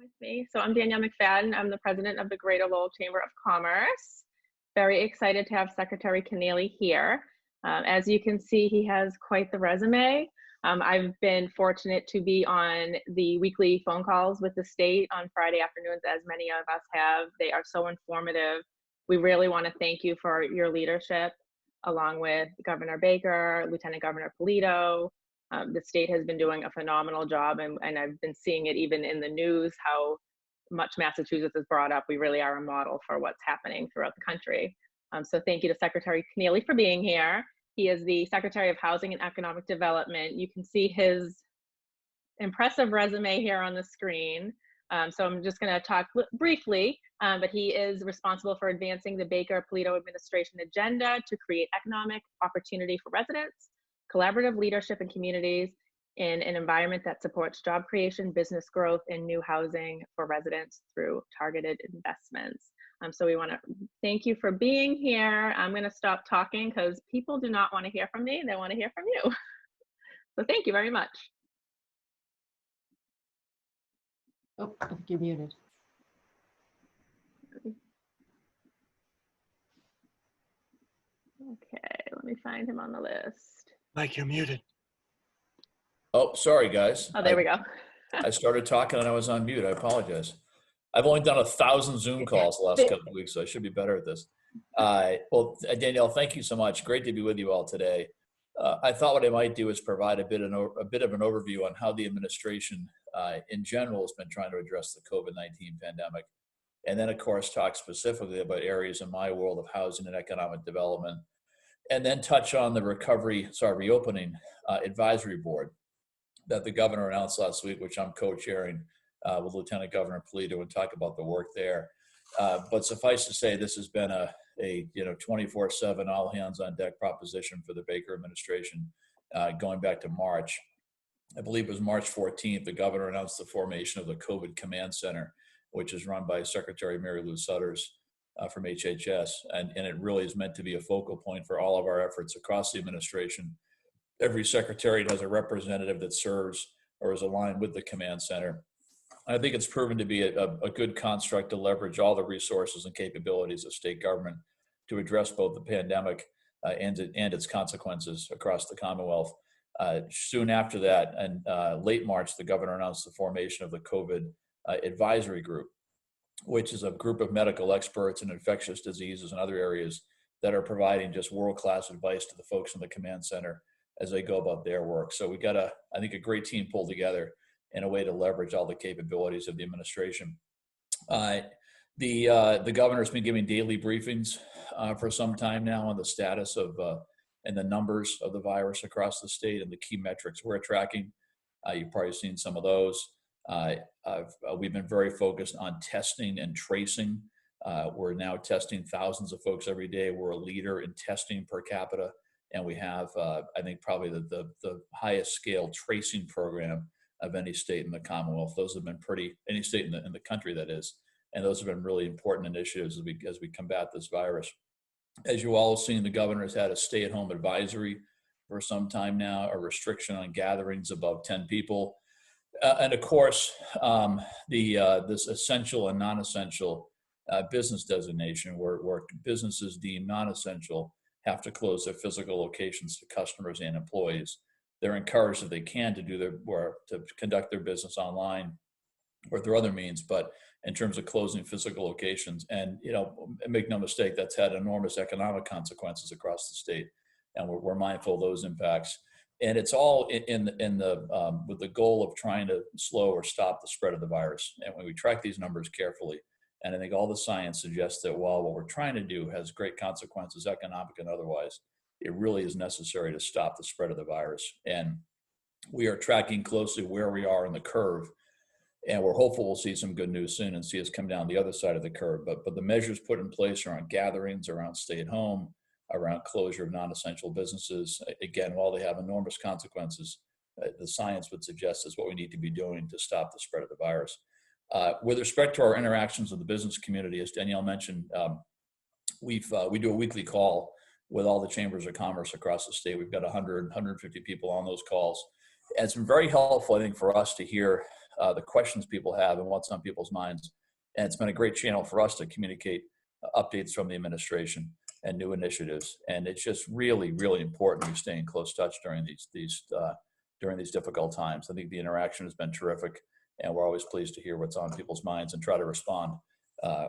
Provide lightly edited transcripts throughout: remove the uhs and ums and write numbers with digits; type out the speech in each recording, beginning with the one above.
with me. So I'm Danielle McFadden. I'm the president of the Greater Lowell Chamber of Commerce. Very excited to have Secretary Kennealy here. As you can see, he has quite the resume. I've been fortunate to be on the weekly phone calls with the state on Friday afternoons, as many of us have. They are so informative. We really want to thank you for your leadership, along with Governor Baker, Lieutenant Governor Polito. The state has been doing a phenomenal job, and I've been seeing it even in the news, how much Massachusetts is brought up. We really are a model for what's happening throughout the country. So thank you to Secretary Kennealy for being here. He is the Secretary of Housing and Economic Development. You can see his impressive resume here on the screen. So I'm just going to talk briefly, but he is responsible for advancing the Baker-Polito administration agenda to create economic opportunity for residents, collaborative leadership in communities, in an environment that supports job creation, business growth, and new housing for residents through targeted investments. So we want to thank you for being here. I'm going to stop talking because people do not want to hear from me. They want to hear from you. So thank you very much. Oh, I think you're muted. Okay, let me find him on the list. Mike, you're muted. Oh, sorry, guys. Oh, there we go. I started talking and I was on mute. I apologize. I've only done 1,000 Zoom calls the last couple of weeks, so I should be better at this. Well, Danielle, thank you so much. Great to be with you all today. I thought what I might do is provide a bit of an overview on how the administration in general has been trying to address the COVID-19 pandemic. And then, of course, talk specifically about areas in my world of housing and economic development. And then touch on the reopening advisory board that the governor announced last week, which I'm co-chairing with Lieutenant Governor Polito, and talk about the work there. But suffice to say, this has been a 24/7 all hands on deck proposition for the Baker administration going back to March. I believe it was March 14th, the governor announced the formation of the COVID Command Center, which is run by Secretary Mary Lou Sutters from HHS. And it really is meant to be a focal point for all of our efforts across the administration. Every secretariat has a representative that serves or is aligned with the command center. I think it's proven to be a good construct to leverage all the resources and capabilities of state government to address both the pandemic and its consequences across the Commonwealth. Soon after that, and late March, the governor announced the formation of the COVID advisory group, which is a group of medical experts in infectious diseases and other areas that are providing just world-class advice to the folks in the command center as they go about their work. So we got I think a great team pulled together in a way to leverage all the capabilities of the administration. The governor's been giving daily briefings for some time now on the status of and the numbers of the virus across the state and the key metrics we're tracking. You've probably seen some of those. We've been very focused on testing and tracing. We're now testing thousands of folks every day. We're a leader in testing per capita, and we have, I think, probably the highest scale tracing program of any state in the Commonwealth. Those have been any state in the country, that is, and those have been really important initiatives as we combat this virus. As you all have seen, the governor has had a stay-at-home advisory for some time now, a restriction on gatherings above 10 people. And of course, this essential and non-essential business designation, where businesses deemed non-essential have to close their physical locations to customers and employees. They're encouraged, if they can, to conduct their business online or through other means, but in terms of closing physical locations, and make no mistake, that's had enormous economic consequences across the state, and we're mindful of those impacts. And it's all with the goal of trying to slow or stop the spread of the virus. And when we track these numbers carefully, and I think all the science suggests that while what we're trying to do has great consequences, economic and otherwise, it really is necessary to stop the spread of the virus. And we are tracking closely where we are in the curve, and we're hopeful we'll see some good news soon and see us come down the other side of the curve. But the measures put in place around gatherings, around stay at home, around closure of non-essential businesses, again, while they have enormous consequences, the science would suggest is what we need to be doing to stop the spread of the virus. With respect to our interactions with the business community, as Danielle mentioned, we do a weekly call with all the chambers of commerce across the state. We've got 100, 150 people on those calls. And it's been very helpful, I think, for us to hear the questions people have and what's on people's minds. And it's been a great channel for us to communicate updates from the administration and new initiatives. And it's just really, really important we stay in close touch during these difficult times. I think the interaction has been terrific, and we're always pleased to hear what's on people's minds and try to respond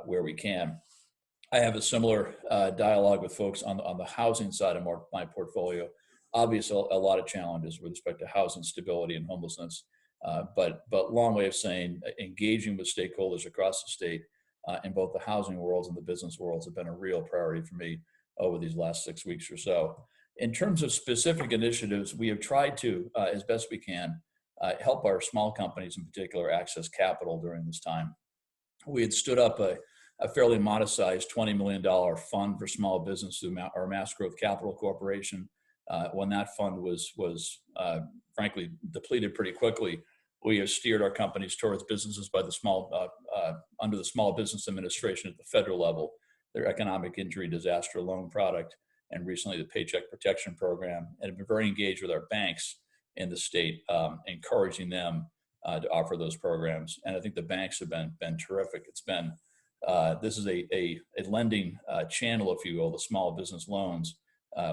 where we can. I have a similar dialogue with folks on the housing side of my portfolio. Obviously, a lot of challenges with respect to housing stability and homelessness, but long way of saying engaging with stakeholders across the state in both the housing worlds and the business worlds have been a real priority for me over these last 6 weeks or so. In terms of specific initiatives, we have tried to, as best we can, help our small companies in particular access capital during this time. We had stood up a fairly modest-sized $20 million fund for small business through our Mass Growth Capital Corporation. When that fund was frankly depleted pretty quickly, we have steered our companies towards businesses by under the Small Business Administration at the federal level, their Economic Injury Disaster Loan Product, and recently the Paycheck Protection Program, and have been very engaged with our banks in the state, encouraging them to offer those programs. And I think the banks have been terrific. It's been this is a lending channel, if you will, the small business loans,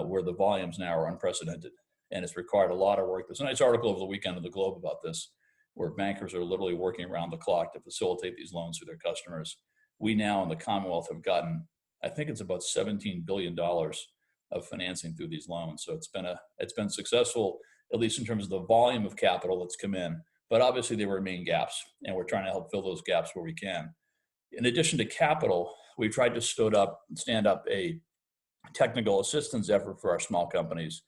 where the volumes now are unprecedented, and it's required a lot of work. There's a nice article over the weekend in the Globe about this, where bankers are literally working around the clock to facilitate these loans to their customers. We now in the Commonwealth have gotten, I think it's about $17 billion of financing through these loans. So it's been successful, at least in terms of the volume of capital that's come in. But obviously there remain gaps, and we're trying to help fill those gaps where we can. In addition to capital, we've tried to stand up a technical assistance effort for our small companies,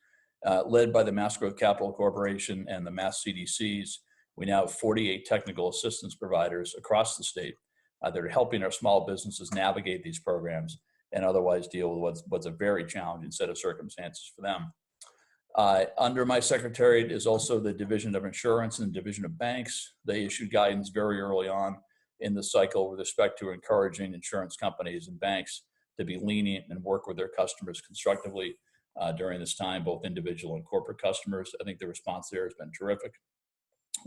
led by the Mass Growth Capital Corporation and the Mass CDCs. We now have 48 technical assistance providers across the state that are helping our small businesses navigate these programs and otherwise deal with what's a very challenging set of circumstances for them. Under my secretariat is also the Division of Insurance and Division of Banks. They issued guidance very early on in the cycle with respect to encouraging insurance companies and banks to be lenient and work with their customers constructively during this time, both individual and corporate customers. I think the response there has been terrific.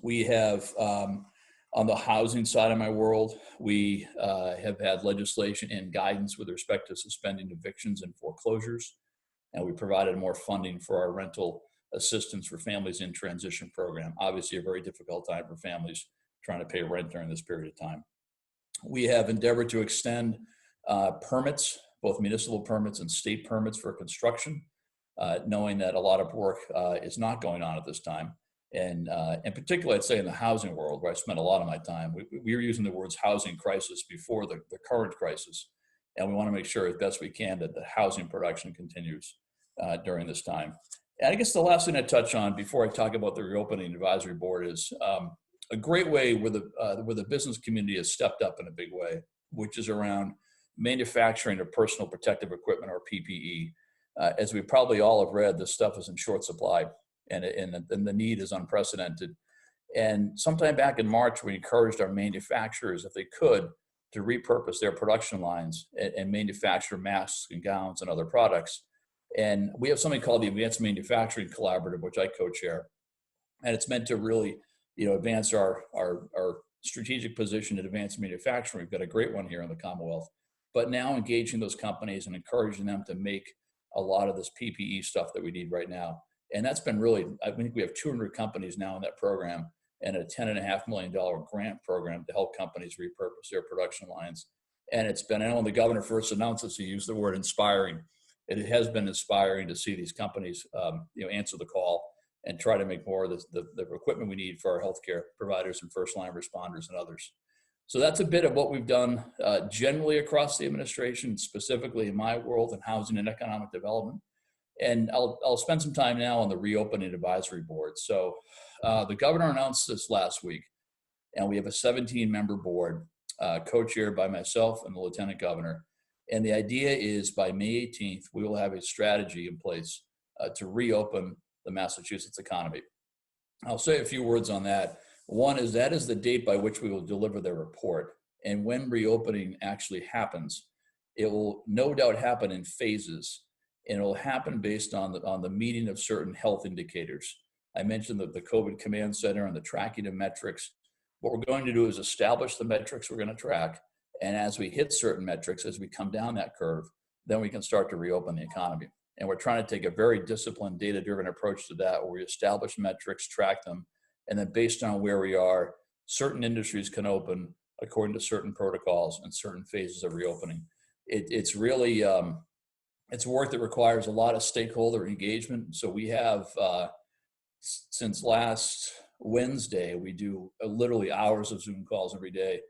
We have, on the housing side of my world, we have had legislation and guidance with respect to suspending evictions and foreclosures. And we provided more funding for our rental assistance for families in transition program. Obviously a very difficult time for families trying to pay rent during this period of time. We have endeavored to extend permits, both municipal permits and state permits for construction, knowing that a lot of work is not going on at this time. And in particular, I'd say in the housing world, where I spent a lot of my time, we were using the words housing crisis before the current crisis. And we want to make sure as best we can that the housing production continues during this time. And I guess the last thing I touch on before I talk about the reopening advisory board is a great way where the business community has stepped up in a big way, which is around manufacturing of personal protective equipment, or PPE. As we probably all have read, this stuff is in short supply, and the need is unprecedented. And sometime back in March, we encouraged our manufacturers, if they could, to repurpose their production lines and manufacture masks and gowns and other products. And we have something called the Advanced Manufacturing Collaborative, which I co-chair. And it's meant to really, advance our strategic position in advanced manufacturing. We've got a great one here in the Commonwealth. But now engaging those companies and encouraging them to make a lot of this PPE stuff that we need right now. And that's been really, I think we have 200 companies now in that program, and a $10.5 million grant program to help companies repurpose their production lines. And it's been, I know when the governor first announced this, he used the word inspiring. It has been inspiring to see these companies, answer the call and try to make more of the equipment we need for our healthcare providers and first line responders and others. So that's a bit of what we've done generally across the administration, specifically in my world in housing and economic development. And I'll spend some time now on the reopening advisory board. So the governor announced this last week, and we have a 17-member board co-chaired by myself and the lieutenant governor. And the idea is by May 18th, we will have a strategy in place to reopen the Massachusetts economy. I'll say a few words on that. One is that is the date by which we will deliver the report. And when reopening actually happens, it will no doubt happen in phases, and it will happen based on the meeting of certain health indicators. I mentioned the COVID Command Center and the tracking of metrics. What we're going to do is establish the metrics we're going to track. And as we hit certain metrics, as we come down that curve, then we can start to reopen the economy. And we're trying to take a very disciplined, data-driven approach to that, where we establish metrics, track them, and then based on where we are, certain industries can open according to certain protocols and certain phases of reopening. It's really, it's work that requires a lot of stakeholder engagement. So we have, since last Wednesday, we do literally hours of Zoom calls every day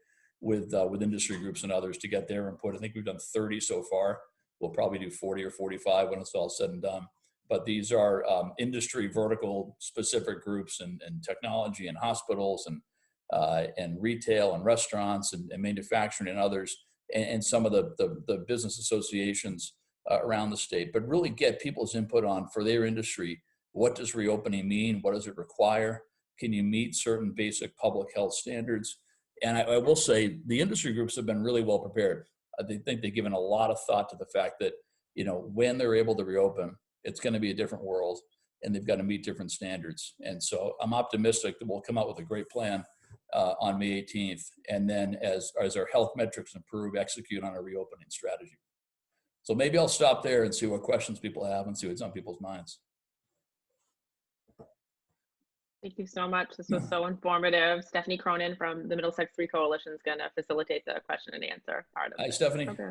with industry groups and others to get their input. I think we've done 30 so far. We'll probably do 40 or 45 when it's all said and done. But these are industry vertical specific groups and technology and hospitals and retail and restaurants and manufacturing and others, and some of the business associations around the state, but really get people's input on, for their industry, what does reopening mean? What does it require? Can you meet certain basic public health standards? And I will say the industry groups have been really well prepared. I think they've given a lot of thought to the fact that, when they're able to reopen, it's going to be a different world and they've got to meet different standards. And so I'm optimistic that we'll come out with a great plan on May 18th. And then as our health metrics improve, execute on a reopening strategy. So maybe I'll stop there and see what questions people have and see what's on people's minds. Thank you so much. This was so informative. Stephanie Cronin from the Middlesex 3 Coalition is going to facilitate the question and answer part of it. Hi, Stephanie. Okay.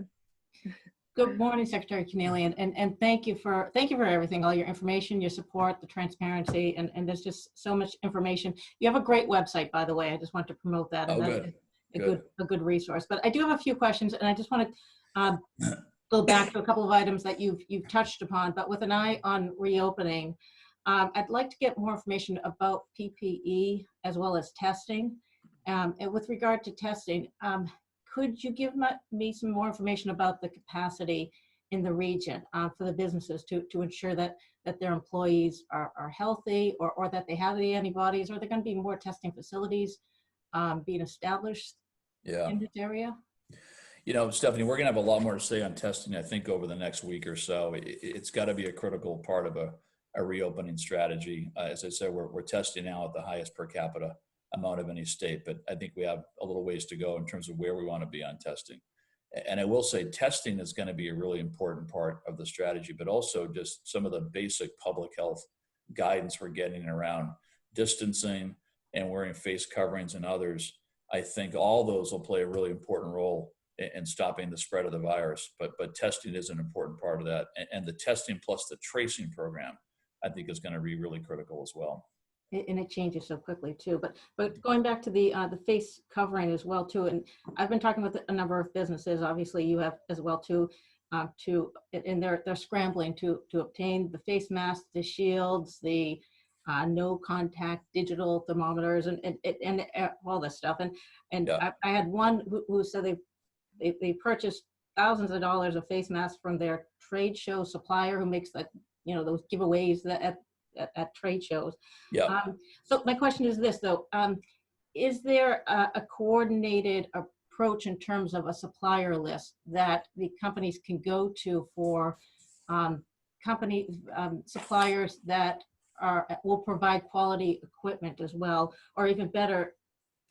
Good morning, Secretary Kennealy, and thank you for everything, all your information, your support, the transparency, and there's just so much information. You have a great website, by the way. I just want to promote that. Oh, and good. A good resource. But I do have a few questions, and I just want to go back to a couple of items that you've touched upon. But with an eye on reopening, I'd like to get more information about PPE as well as testing. And with regard to testing, could you give me some more information about the capacity in the region for the businesses to ensure that their employees are healthy or that they have the antibodies? Are there going to be more testing facilities being established in this area? Stephanie, we're going to have a lot more to say on testing, I think, over the next week or so. It's got to be a critical part of a reopening strategy. As I said, we're testing now at the highest per capita amount of any state, but I think we have a little ways to go in terms of where we want to be on testing. And I will say testing is going to be a really important part of the strategy, but also just some of the basic public health guidance we're getting around distancing and wearing face coverings and others. I think all those will play a really important role in stopping the spread of the virus, but testing is an important part of that. And the testing plus the tracing program, I think, is going to be really critical as well. And it changes so quickly too. But going back to the face covering as well too, and I've been talking with a number of businesses. Obviously, you have as well too. And they're scrambling to obtain the face masks, the shields, the no contact digital thermometers, and all this stuff. And yeah. I had one who said they purchased thousands of dollars of face masks from their trade show supplier who makes those giveaways at trade shows. Yeah. So my question is this though, is there a coordinated approach in terms of a supplier list that the companies can go to for suppliers that will provide quality equipment as well, or even better,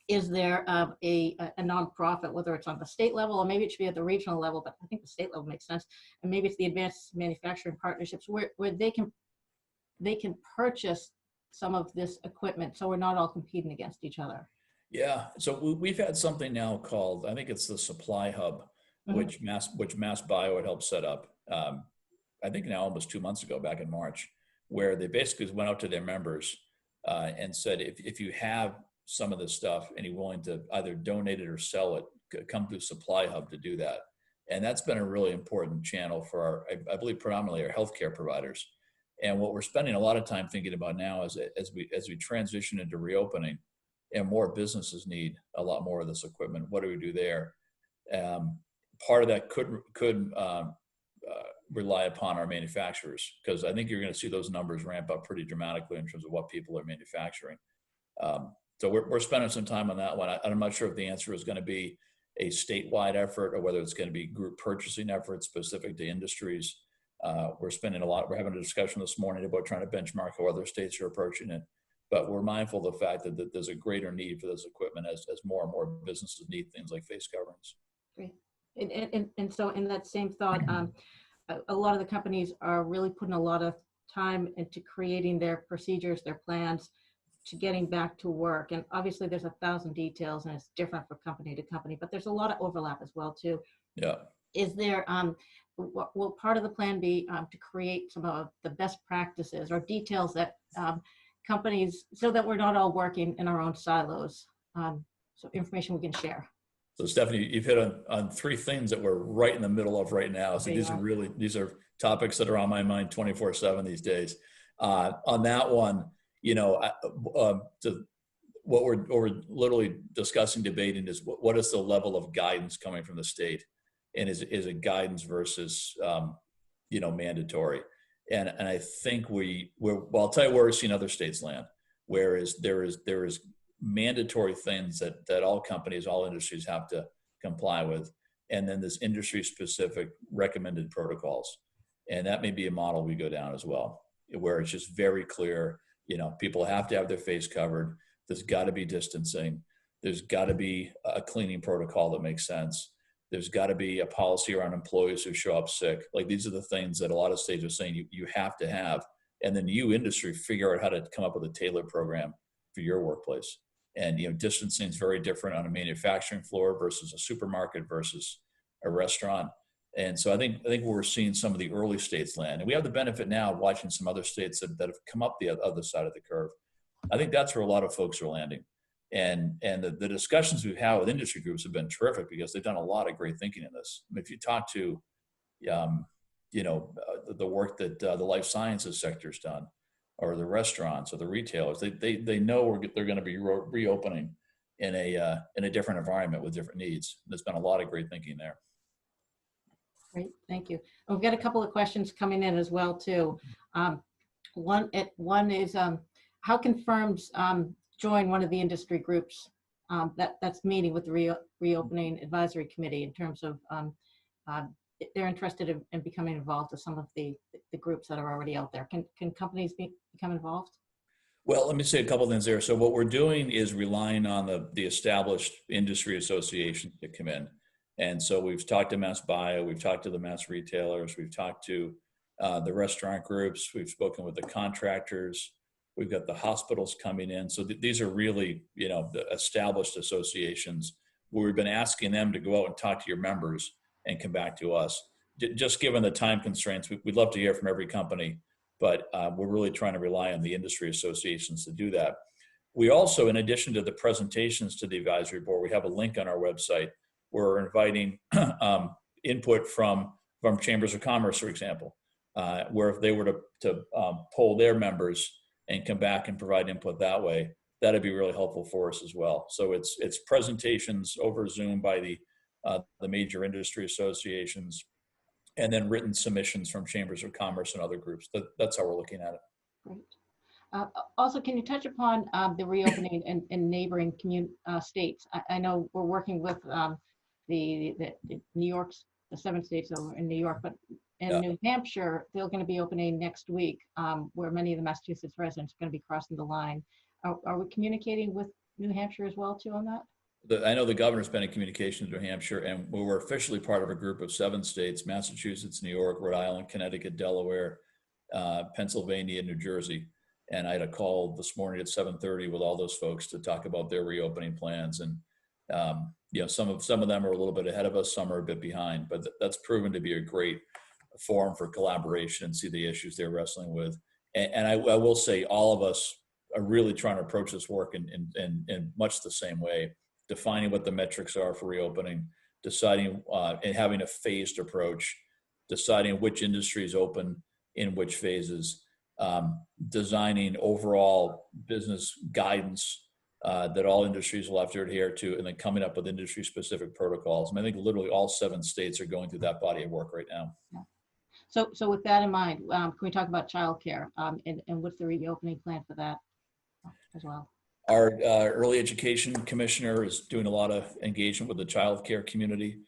is there a nonprofit, whether it's on the state level or maybe it should be at the regional level, but I think the state level makes sense, and maybe it's the advanced manufacturing partnerships where they can purchase some of this equipment so we're not all competing against each other? Yeah, so we've had something now called, I think it's the Supply Hub, which MassBio had helped set up, I think now almost 2 months ago, back in March, where they basically went out to their members and said, if you have some of this stuff and you're willing to either donate it or sell it, come through Supply Hub to do that. And that's been a really important channel for I believe predominantly our healthcare providers. And what we're spending a lot of time thinking about now is as we transition into reopening and more businesses need a lot more of this equipment, what do we do there? Part of that could rely upon our manufacturers, because I think you're going to see those numbers ramp up pretty dramatically in terms of what people are manufacturing. So we're spending some time on that one. I'm not sure if the answer is going to be a statewide effort or whether it's going to be group purchasing efforts specific to industries. We're having a discussion this morning about trying to benchmark how other states are approaching it. but we're mindful of the fact that there's a greater need for this equipment as more and more businesses need things like face coverings. Great. And so in that same thought, a lot of the companies are really putting a lot of time into creating their procedures, their plans to getting back to work. And obviously there's 1,000 details and it's different for company to company, but there's a lot of overlap as well too. Yeah. Is there, will part of the plan be to create some of the best practices or details that companies, so that we're not all working in our own silos? So information we can share. So Stephanie, you've hit on three things that we're right in the middle of right now. So these are topics that are on my mind 24/7 these days. On that one, what we're literally discussing, debating is what is the level of guidance coming from the state, and is it guidance versus mandatory? And I think well, I'll tell you where we're seeing other states land, whereas there is mandatory things that all companies, all industries have to comply with, and then this industry specific recommended protocols, and that may be a model we go down as well, where it's just very clear, people have to have their face covered, there's got to be distancing, there's got to be a cleaning protocol that makes sense, there's got to be a policy around employees who show up sick. Like, these are the things that a lot of states are saying you have to have, and then you industry figure out how to come up with a tailored program for your workplace. And distancing is very different on a manufacturing floor versus a supermarket versus a restaurant. And so I think we're seeing some of the early states land, and we have the benefit now of watching some other states that have come up the other side of the curve. I think that's where a lot of folks are landing, and the discussions we've had with industry groups have been terrific because they've done a lot of great thinking in this. I mean, if you talk to the work that the life sciences sector's done, or the restaurants or the retailers, they know they're going to be reopening in a different environment with different needs. There's been a lot of great thinking there. Great, thank you. We've got a couple of questions coming in as well too. One is how can firms join one of the industry groups that's meeting with the reopening advisory committee in terms of if they're interested in becoming involved with some of the groups that are already out there? Can companies become involved? Well, let me say a couple of things there. So what we're doing is relying on the established industry associations to come in. And so we've talked to MassBio, we've talked to the mass retailers, we've talked to the restaurant groups, we've spoken with the contractors, we've got the hospitals coming in. So these are really, the established associations where we've been asking them to go out and talk to your members and come back to us. Just given the time constraints, we'd love to hear from every company, but we're really trying to rely on the industry associations to do that. We also, in addition to the presentations to the advisory board, we have a link on our website. We're inviting input from chambers of commerce, for example, where if they were to poll their members and come back and provide input that way, that'd be really helpful for us as well. So it's presentations over Zoom by the major industry associations, and then written submissions from chambers of commerce and other groups. That's how we're looking at it. Great. Also, can you touch upon the reopening in neighboring states? I know we're working with the New York's, the 7 states over in New York, but in New Hampshire, they're going to be opening next week, where many of the Massachusetts residents are going to be crossing the line. Are we communicating with New Hampshire as well too on that? I know the governor's been in communication with New Hampshire, and we were officially part of a group of 7 states: Massachusetts, New York, Rhode Island, Connecticut, Delaware, Pennsylvania, and New Jersey. And I had a call this morning at 7:30 with all those folks to talk about their reopening plans. And some of them are a little bit ahead of us, some are a bit behind, but that's proven to be a great forum for collaboration and see the issues they're wrestling with. And I will say all of us are really trying to approach this work in much the same way, defining what the metrics are for reopening, deciding and having a phased approach, deciding which industries open in which phases, designing overall business guidance that all industries will have to adhere to, and then coming up with industry specific protocols. And I think literally all 7 states are going through that body of work right now. Yeah. So with that in mind, can we talk about childcare and what's the reopening plan for that as well? Our early education commissioner is doing a lot of engagement with the childcare community,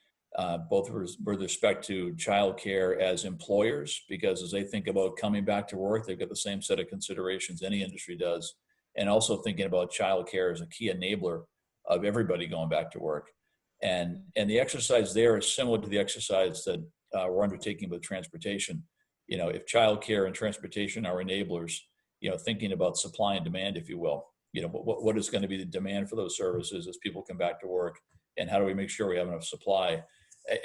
both with respect to childcare as employers, because as they think about coming back to work, they've got the same set of considerations any industry does and also thinking about childcare as a key enabler of everybody going back to work. And the exercise there is similar to the exercise that we're undertaking with transportation. If childcare and transportation are enablers, thinking about supply and demand, if you will, what is going to be the demand for those services as people come back to work, and how do we make sure we have enough supply?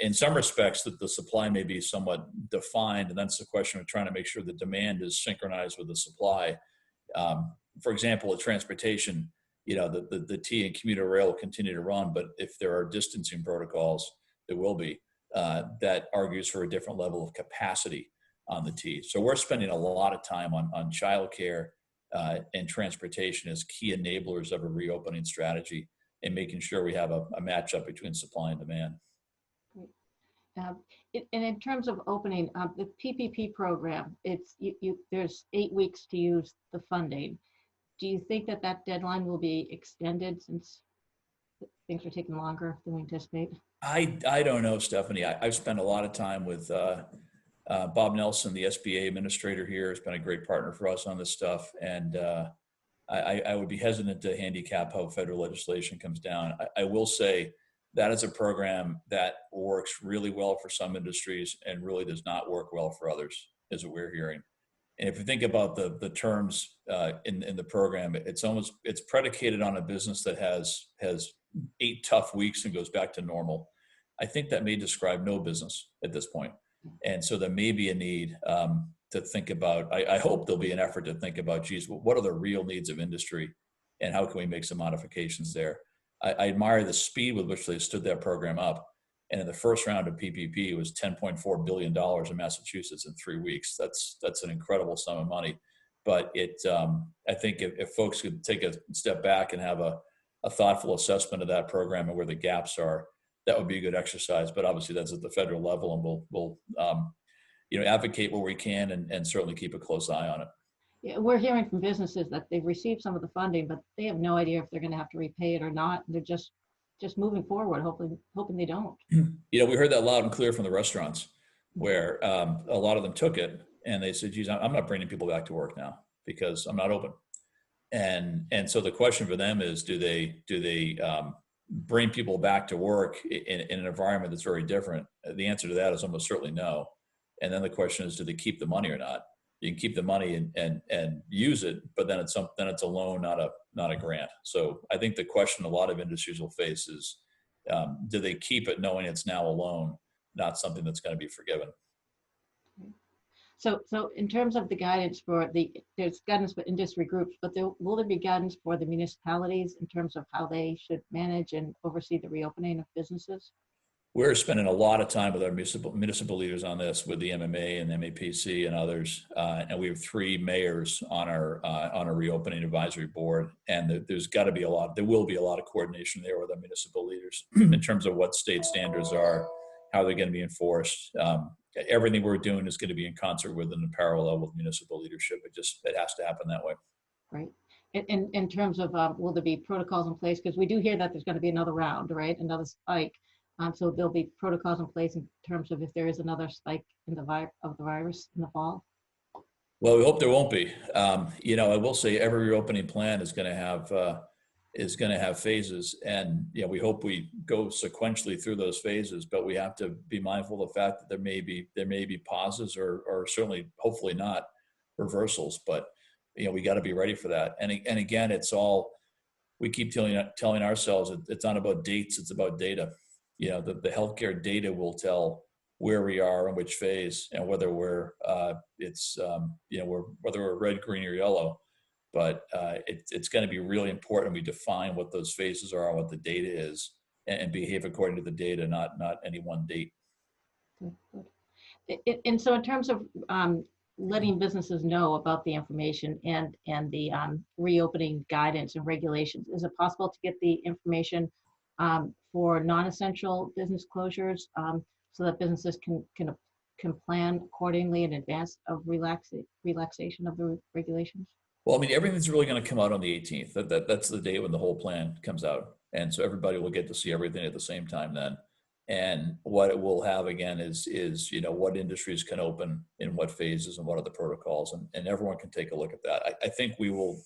In some respects, that the supply may be somewhat defined, and that's the question of trying to make sure the demand is synchronized with the supply. For example, with transportation, the T and commuter rail will continue to run, but if there are distancing protocols, there will be. That argues for a different level of capacity on the T. So we're spending a lot of time on childcare and transportation as key enablers of a reopening strategy, and making sure we have a matchup between supply and demand. And in terms of opening, the PPP program, there's 8 weeks to use the funding. Do you think that deadline will be extended since things are taking longer than we anticipate? I don't know, Stephanie. I've spent a lot of time with Bob Nelson, the SBA administrator here, has been a great partner for us on this stuff. And I would be hesitant to handicap how federal legislation comes down. I will say that is a program that works really well for some industries and really does not work well for others, is what we're hearing. And if you think about the terms in the program, it's predicated on a business that has 8 tough weeks and goes back to normal. I think that may describe no business at this point. And so there may be a need to think about, I hope there'll be an effort to think about, geez, what are the real needs of industry and how can we make some modifications there? I admire the speed with which they stood that program up. And in the first round of PPP, it was $10.4 billion in Massachusetts in 3 weeks. That's an incredible sum of money. But I think if folks could take a step back and have a thoughtful assessment of that program and where the gaps are, that would be a good exercise. But obviously that's at the federal level, and we'll advocate where we can and certainly keep a close eye on it. Yeah, we're hearing from businesses that they've received some of the funding, but they have no idea if they're going to have to repay it or not. They're just moving forward, hoping they don't. We heard that loud and clear from the restaurants, where a lot of them took it and they said, geez, I'm not bringing people back to work now because I'm not open. And so the question for them is, do they bring people back to work in an environment that's very different? The answer to that is almost certainly no. And then the question is, do they keep the money or not? You can keep the money and use it, but then it's a loan, not a grant. So I think the question a lot of industries will face is, do they keep it knowing it's now a loan, not something that's going to be forgiven? So in terms of the guidance there's guidance for industry groups, but will there be guidance for the municipalities in terms of how they should manage and oversee the reopening of businesses? We're spending a lot of time with our municipal leaders on this, with the MMA and MAPC and others, and we have 3 mayors on our reopening advisory board. And there's got to be there will be a lot of coordination there with our municipal leaders in terms of what state standards are, how they're going to be enforced. Everything we're doing is going to be in concert with and in parallel with municipal leadership. It has to happen that way. Right. In terms of will there be protocols in place? Because we do hear that there's going to be another round, right? Another spike. So there'll be protocols in place in terms of if there is another spike in the virus in the fall. Well, we hope there won't be. I will say every reopening plan is going to have phases, and we hope we go sequentially through those phases. But we have to be mindful of the fact that there may be pauses or certainly, hopefully not, reversals. But we got to be ready for that. And again, it's all we keep telling ourselves. It's not about dates; it's about data. The healthcare data will tell where we are in which phase and whether we're whether we're red, green, or yellow. But it's going to be really important we define what those phases are, what the data is, and behave according to the data, not any one date. Good. And so in terms of letting businesses know about the information and the reopening guidance and regulations, is it possible to get the information for non-essential business closures so that businesses can plan accordingly in advance of relaxation of the regulations? Well, everything's really going to come out on the 18th. That's the day when the whole plan comes out. And so everybody will get to see everything at the same time then. And what it will have again is what industries can open in what phases and what are the protocols, and everyone can take a look at that. I think we will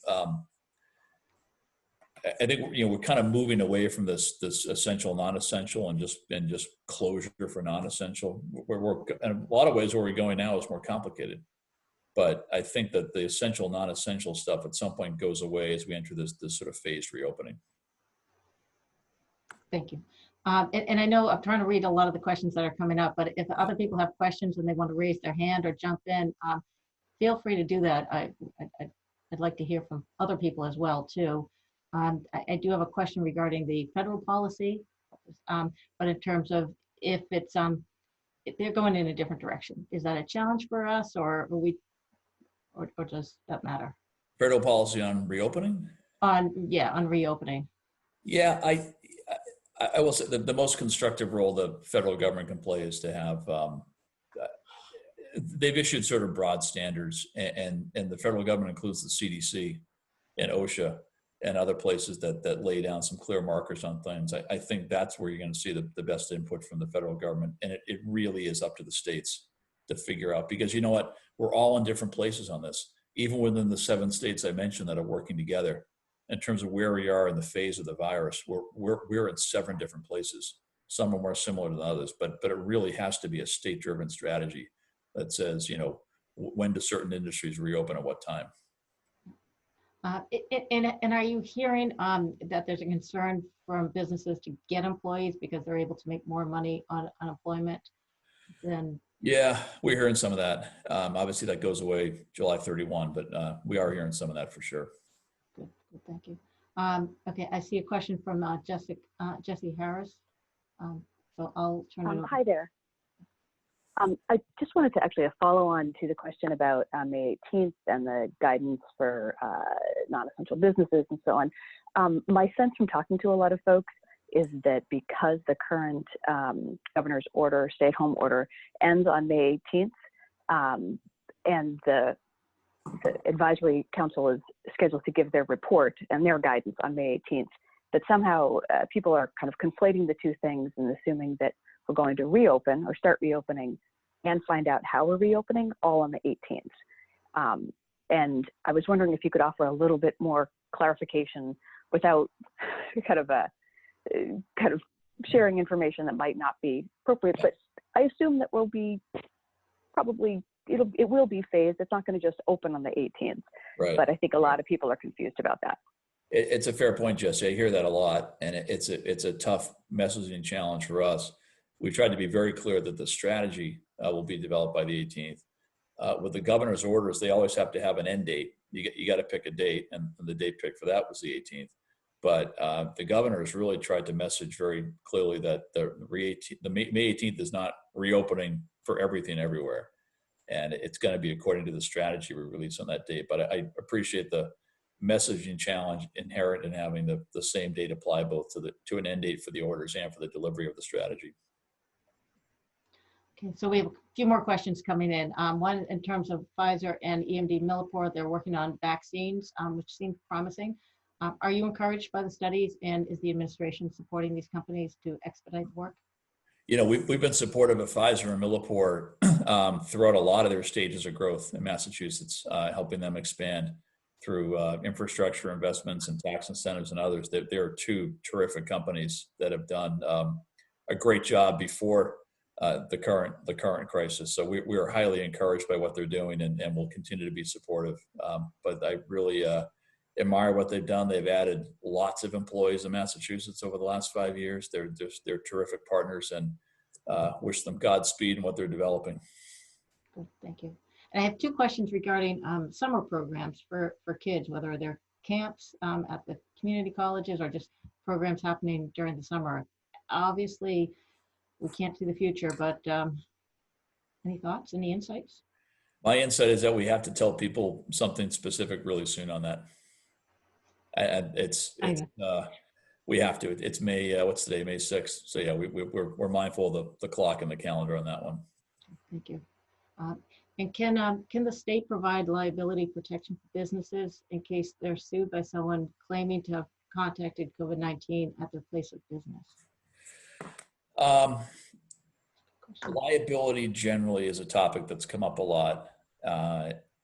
I think, you know, we're kind of moving away from this essential, non-essential, and just closure for non-essential. We're in a lot of ways where we're going now is more complicated. But I think that the essential, non-essential stuff at some point goes away as we enter this sort of phased reopening. Thank you. And I know I'm trying to read a lot of the questions that are coming up, but if other people have questions and they want to raise their hand or jump in, feel free to do that. I'd like to hear from other people as well too. I do have a question regarding the federal policy, but in terms of if it's if they're going in a different direction, is that a challenge for us, or does that matter? Federal policy on reopening? On reopening. Yeah, I will say the most constructive role the federal government can play is to have, they've issued sort of broad standards, and the federal government includes the CDC and OSHA and other places that lay down some clear markers on things. I think that's where you're going to see the best input from the federal government. And it really is up to the states to figure out, because you know what, we're all in different places on this, even within the 7 states I mentioned that are working together. In terms of where we are in the phase of the virus, we're in 7 different places. Some are more similar than others, but it really has to be a state-driven strategy that says, you know, when do certain industries reopen at what time. And are you hearing that there's a concern from businesses to get employees because they're able to make more money on unemployment than? Yeah, we're hearing some of that. Obviously, that goes away July 31, but we are hearing some of that for sure. Good, thank you. Okay, I see a question from Jessie Harris. So I'll turn it over. Hi there. I just wanted to actually follow on to the question about May 18th and the guidance for non-essential businesses and so on. My sense from talking to a lot of folks is that because the current governor's order, stay-at-home order, ends on May 18th, and the advisory council is scheduled to give their report and their guidance on May 18th, that somehow people are kind of conflating the two things and assuming that we're going to reopen or start reopening and find out how we're reopening all on the 18th. And I was wondering if you could offer a little bit more clarification without kind of sharing information that might not be appropriate. But I assume that we'll be probably, it will be phased. It's not going to just open on the 18th. Right. But I think a lot of people are confused about that. It's a fair point, Jesse. I hear that a lot, and it's a tough messaging challenge for us. We tried to be very clear that the strategy will be developed by the 18th. With the governor's orders, they always have to have an end date. You got to pick a date, and the date picked for that was the 18th. But the governor has really tried to message very clearly that the May 18th is not reopening for everything everywhere, and it's going to be according to the strategy we release on that date. But I appreciate the messaging challenge inherent in having the same date apply both to an end date for the orders and for the delivery of the strategy. Okay, so we have a few more questions coming in. One in terms of Pfizer and EMD Millipore, they're working on vaccines, which seems promising. Are you encouraged by the studies, and is the administration supporting these companies to expedite the work? You know, we've been supportive of Pfizer and Millipore throughout a lot of their stages of growth in Massachusetts, helping them expand through infrastructure investments and tax incentives and others. There are 2 terrific companies that have done a great job before the current crisis. So we are highly encouraged by what they're doing, and will continue to be supportive. But I really admire what they've done. They've added lots of employees in Massachusetts over the last 5 years. They're terrific partners, and wish them Godspeed in what they're developing. Good, thank you. And I have 2 questions regarding summer programs for kids, whether they're camps at the community colleges or just programs happening during the summer. Obviously, we can't see the future, but any thoughts, any insights? My insight is that we have to tell people something specific really soon on that. We have to. It's May. What's today? May 6th. So yeah, we're mindful of the clock and the calendar on that one. Thank you. And can the state provide liability protection for businesses in case they're sued by someone claiming to have contacted COVID-19 at their place of business? Liability generally is a topic that's come up a lot.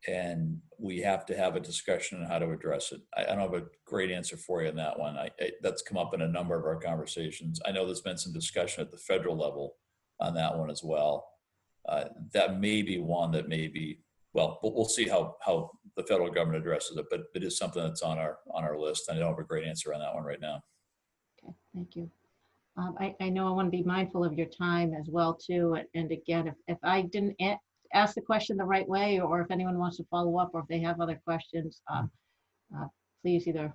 And we have to have a discussion on how to address it. I don't have a great answer for you on that one. That's come up in a number of our conversations. I know there's been some discussion at the federal level on that one as well. That may be one that may be, well, we'll see how the federal government addresses it, but it is something that's on our list. I don't have a great answer on that one right now. Okay, thank you. I know I want to be mindful of your time as well too. And again, if I didn't ask the question the right way, or if anyone wants to follow up, or if they have other questions, please either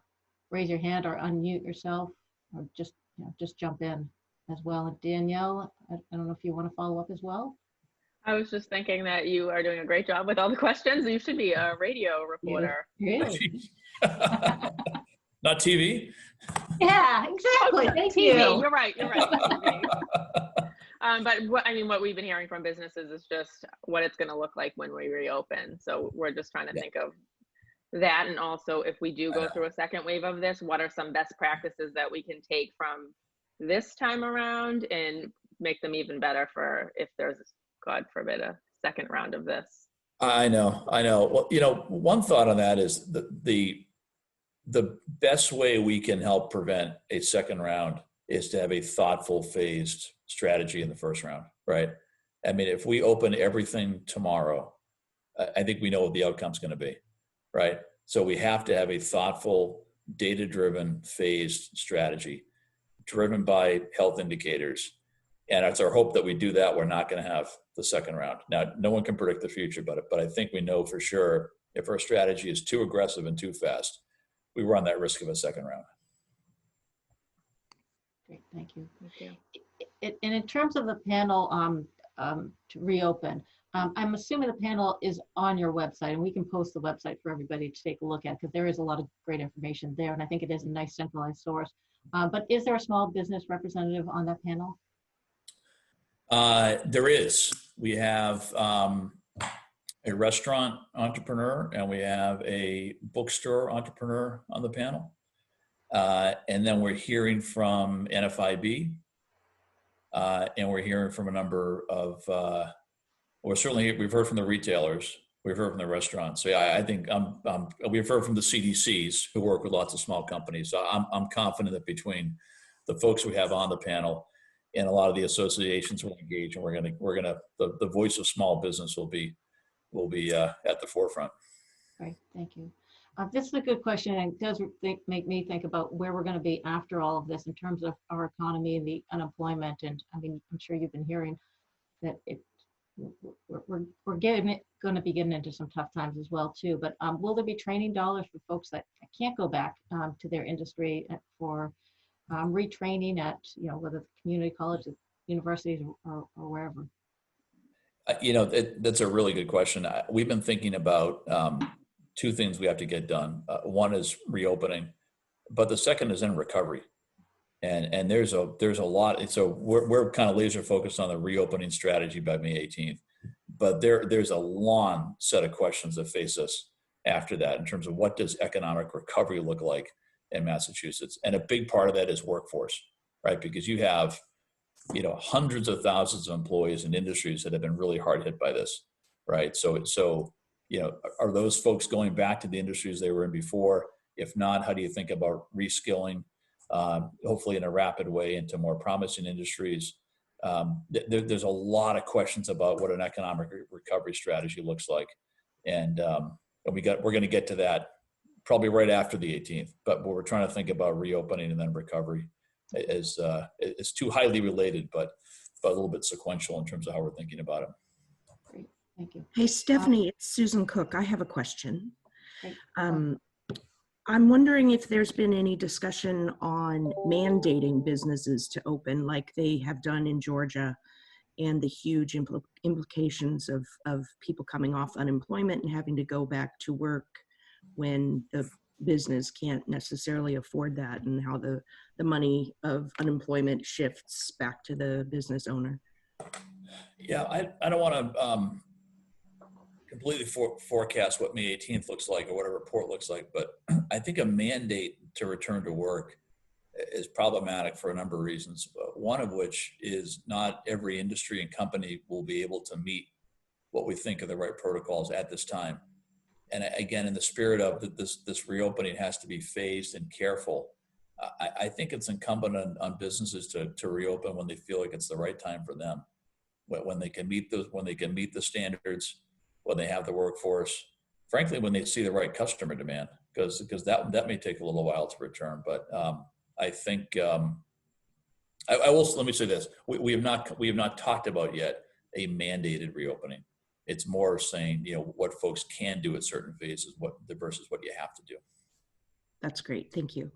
raise your hand or unmute yourself, or just jump in as well. And Danielle, I don't know if you want to follow up as well. I was just thinking that you are doing a great job with all the questions. You should be a radio reporter. Really? Not TV? Yeah, exactly. Thank TV, you. you're right. But what we've been hearing from businesses is just what it's going to look like when we reopen. So we're just trying to think of that. And also, if we do go through a second wave of this, what are some best practices that we can take from this time around and make them even better for if there's, God forbid, a second round of this. I know. Well, one thought on that is the best way we can help prevent a second round is to have a thoughtful, phased strategy in the first round, right? I mean, if we open everything tomorrow, I think we know what the outcome's going to be, right? So we have to have a thoughtful, data-driven, phased strategy driven by health indicators. And it's our hope that we do that. We're not going to have the second round. Now, no one can predict the future, but I think we know for sure if our strategy is too aggressive and too fast, we run that risk of a second round. Great, thank you. And in terms of the panel to reopen, I'm assuming the panel is on your website, and we can post the website for everybody to take a look at, because there is a lot of great information there, and I think it is a nice centralized source. But is there a small business representative on that panel? There is. We have a restaurant entrepreneur and we have a bookstore entrepreneur on the panel. And then we're hearing from NFIB and we're hearing from a number of, we've heard from the retailers, we've heard from the restaurants. So yeah, I think we've heard from the CDCs who work with lots of small companies. So I'm confident that between the folks we have on the panel and a lot of the associations will engage, and the voice of small business will be at the forefront. Right, thank you. This is a good question, and it does make me think about where we're going to be after all of this in terms of our economy and the unemployment. And I mean, I'm sure you've been hearing that we're going to be getting into some tough times as well too. But will there be training dollars for folks that can't go back to their industry for retraining at whether the community college, universities, or wherever? That's a really good question. We've been thinking about two things we have to get done. One is reopening, but the second is in recovery. And there's a lot. So we're kind of laser focused on the reopening strategy by May 18th, but there's a long set of questions that face us after that in terms of what does economic recovery look like in Massachusetts. And a big part of that is workforce, right? Because you have hundreds of thousands of employees in industries that have been really hard hit by this, right? So are those folks going back to the industries they were in before? If not, how do you think about reskilling, hopefully in a rapid way into more promising industries? There's a lot of questions about what an economic recovery strategy looks like. And we're going to get to that probably right after the 18th, but we're trying to think about reopening and then recovery is too highly related, but a little bit sequential in terms of how we're thinking about it. Great, thank you. Hey, Stephanie, it's Susan Cook. I have a question. Great. I'm wondering if there's been any discussion on mandating businesses to open like they have done in Georgia, and the huge implications of people coming off unemployment and having to go back to work when the business can't necessarily afford that, and how the money of unemployment shifts back to the business owner. Yeah, I don't want to completely forecast what May 18th looks like or what a report looks like, but I think a mandate to return to work is problematic for a number of reasons. One of which is not every industry and company will be able to meet what we think are the right protocols at this time. And again, in the spirit of this reopening has to be phased and careful. I think it's incumbent on businesses to reopen when they feel like it's the right time for them, when they can meet the standards, when they have the workforce, frankly, when they see the right customer demand, because that may take a little while to return. But I think I will. Let me say this: we have not talked about yet a mandated reopening. It's more saying, what folks can do at certain phases, versus what you have to do. That's great. Thank you.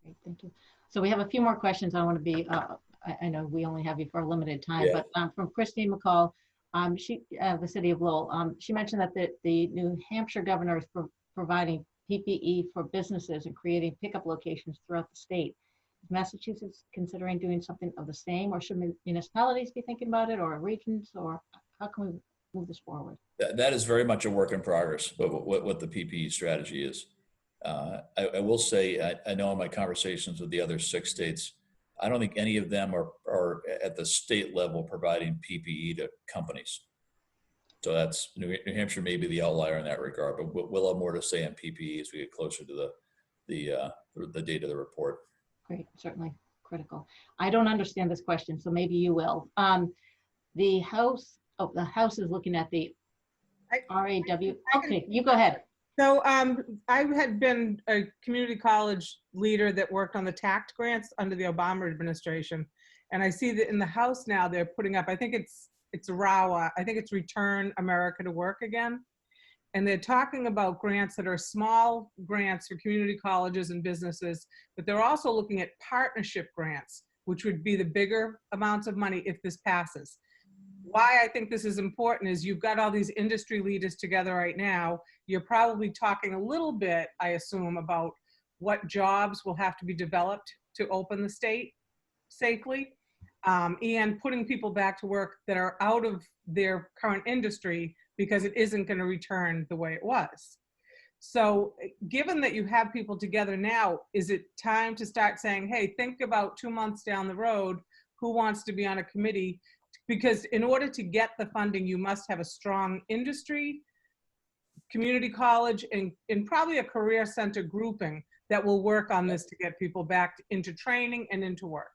Great, thank you. So we have a few more questions. I want to be, I know we only have you for a limited time, Yeah. but from Christine McCall, the city of Lowell, she mentioned that the New Hampshire governor is providing PPE for businesses and creating pickup locations throughout the state. Is Massachusetts considering doing something of the same, or should municipalities be thinking about it, or regions, or how can we move this forward? That is very much a work in progress, what the PPE strategy is. I will say, I know in my conversations with the other 6 states, I don't think any of them are at the state level providing PPE to companies. So that's New Hampshire may be the outlier in that regard, but we'll have more to say on PPE as we get closer to the date of the report. Great, certainly critical. I don't understand this question, so maybe you will. The House is looking at the RAW. Okay, you go ahead. So I had been a community college leader that worked on the TACT grants under the Obama administration. And I see that in the House now they're putting up, I think it's RAWA, I think it's Return America to Work Again. And they're talking about grants that are small grants for community colleges and businesses, but they're also looking at partnership grants, which would be the bigger amounts of money if this passes. Why I think this is important is you've got all these industry leaders together right now. You're probably talking a little bit, I assume, about what jobs will have to be developed to open the state safely, and putting people back to work that are out of their current industry because it isn't going to return the way it was. So given that you have people together now, is it time to start saying, hey, think about 2 months down the road, who wants to be on a committee? Because in order to get the funding, you must have a strong industry, community college, and probably a career center grouping that will work on this to get people back into training and into work.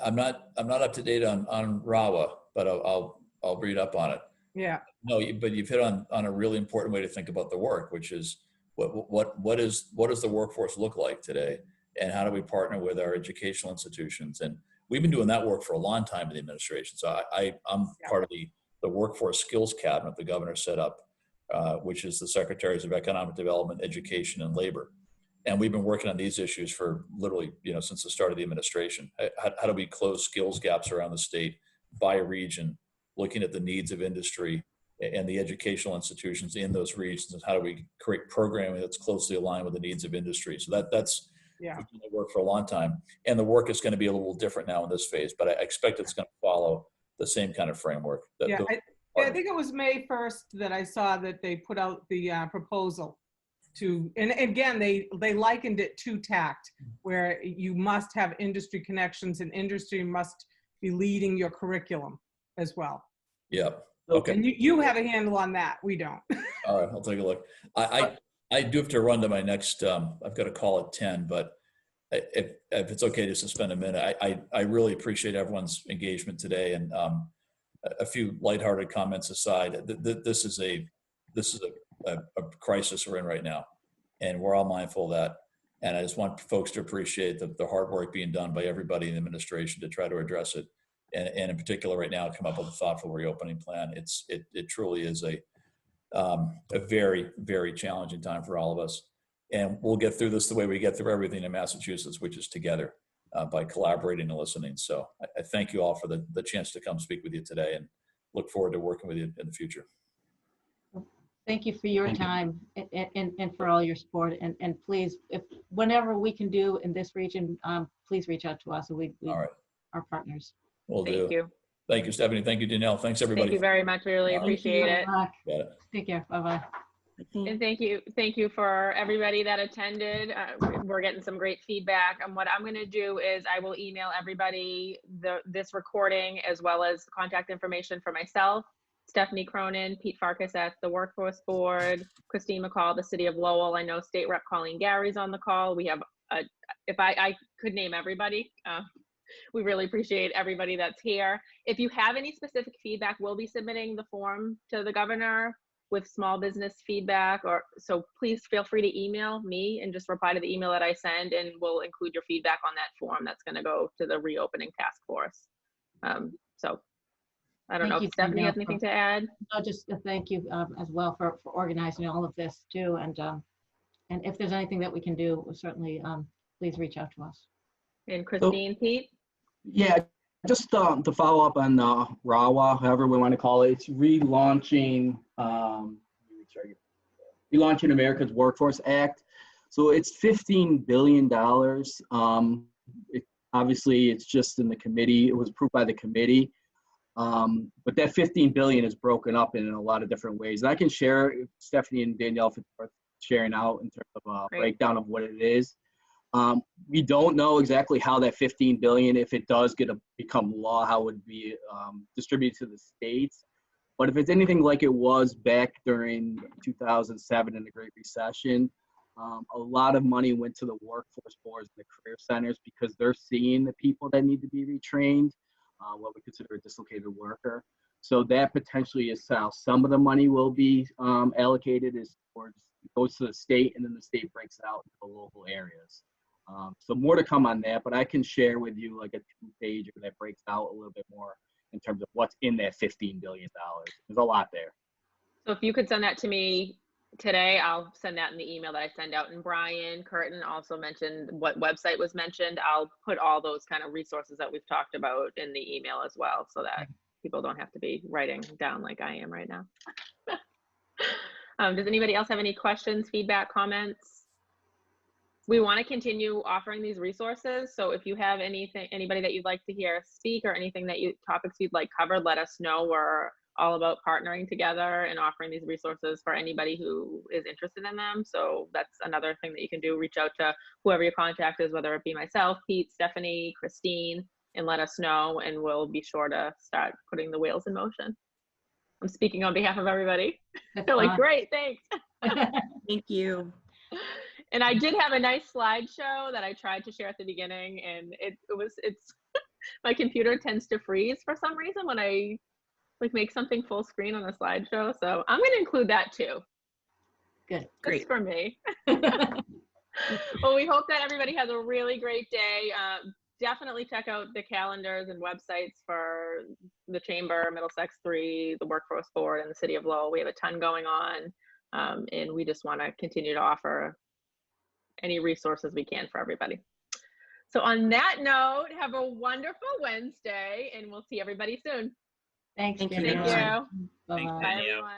I'm not up to date on RAWA, but I'll read up on it. Yeah. No, but you've hit on a really important way to think about the work, which is what does the workforce look like today, and how do we partner with our educational institutions? And we've been doing that work for a long time in the administration. So I'm part of the workforce skills cabinet the governor set up, which is the secretaries of economic development, education, and labor. And we've been working on these issues for literally, since the start of the administration. How do we close skills gaps around the state by region, looking at the needs of industry and the educational institutions in those regions, and how do we create programming that's closely aligned with the needs of industry? So that's we've done the work for a long time, and the work is going to be a little different now in this phase, but I expect it's going to follow the same kind of framework. I think it was May 1st that I saw that they put out the proposal to, and again, they likened it to TACT, where you must have industry connections and industry must be leading your curriculum as well. Yeah. Okay. And you have a handle on that. We don't. All right. I'll take a look. I do have to run to my next, I've got a call at 10, but if it's okay just to spend a minute, I really appreciate everyone's engagement today, and a few lighthearted comments aside, this is a crisis we're in right now, and we're all mindful of that. And I just want folks to appreciate the hard work being done by everybody in the administration to try to address it. And in particular right now, come up with a thoughtful reopening plan. It truly is a very, very challenging time for all of us. And we'll get through this the way we get through everything in Massachusetts, which is together, by collaborating and listening. So I thank you all for the chance to come speak with you today, and look forward to working with you in the future. Thank you for your time and for all your support. And please, whenever we can do in this region, please reach out to us. So we all right. Are partners. Thank you. Thank you, Stephanie. Thank you, Danielle. Thanks, everybody. Thank you very much. We really appreciate it. Got it. Take care. Bye-bye. And thank you for everybody that attended. We're getting some great feedback. And what I'm going to do is I will email everybody this recording, as well as contact information for myself Stephanie Cronin, Pete Farkas at the Workforce Board, Christine McCall, the City of Lowell. I know State Rep Colleen Gary's on the call. We have, if I could name everybody, we really appreciate everybody that's here. If you have any specific feedback, we'll be submitting the form to the governor with small business feedback, so please feel free to email me and just reply to the email that I send, and we'll include your feedback on that form that's going to go to the reopening task force. So I don't know if Stephanie has anything to add. No, just thank you as well for organizing all of this too. And if there's anything that we can do, certainly please reach out to us. And Christine, Pete? Yeah, just to follow up on RAWA, however we want to call it, it's relaunching America's Workforce Act. So it's $15 billion. Obviously, it's just in the committee. It was approved by the committee. But that $15 billion is broken up in a lot of different ways. And I can share, Stephanie and Danielle, if it's worth sharing out in terms of a breakdown of what it is. We don't know exactly how that $15 billion, if it does become law, how it would be distributed to the states. But if it's anything like it was back during 2007 and the Great Recession, a lot of money went to the workforce boards and the career centers because they're seeing the people that need to be retrained, what we consider a dislocated worker. So that potentially is how some of the money will be allocated, is towards, it goes to the state, and then the state breaks it out into the local areas. So more to come on that, but I can share with you like a 2-page that breaks out a little bit more in terms of what's in that $15 billion. There's a lot there. So if you could send that to me today, I'll send that in the email that I send out. And Brian Curtin also mentioned what website was mentioned. I'll put all those kind of resources that we've talked about in the email as well, so that people don't have to be writing down like I am right now. Does anybody else have any questions, feedback, comments? We want to continue offering these resources. So if you have anybody that you'd like to hear speak, or anything topics you'd like covered, let us know. We're all about partnering together and offering these resources for anybody who is interested in them. So that's another thing that you can do. Reach out to whoever your contact is, whether it be myself, Pete, Stephanie, Christine, and let us know, and we'll be sure to start putting the wheels in motion. I'm speaking on behalf of everybody. They're like, great, thanks. Thank you. And I did have a nice slideshow that I tried to share at the beginning, and it's my computer tends to freeze for some reason when I make something full screen on a slideshow. So I'm going to include that too. Good. Great. Just for me. Well, we hope that everybody has a really great day. Definitely check out the calendars and websites for the Chamber, Middlesex 3, the Workforce Board, and the City of Lowell. We have a ton going on, and we just want to continue to offer any resources we can for everybody. So on that note, have a wonderful Wednesday, and we'll see everybody soon. Thanks. Thank you. Thank you. Bye-bye. Bye, everyone.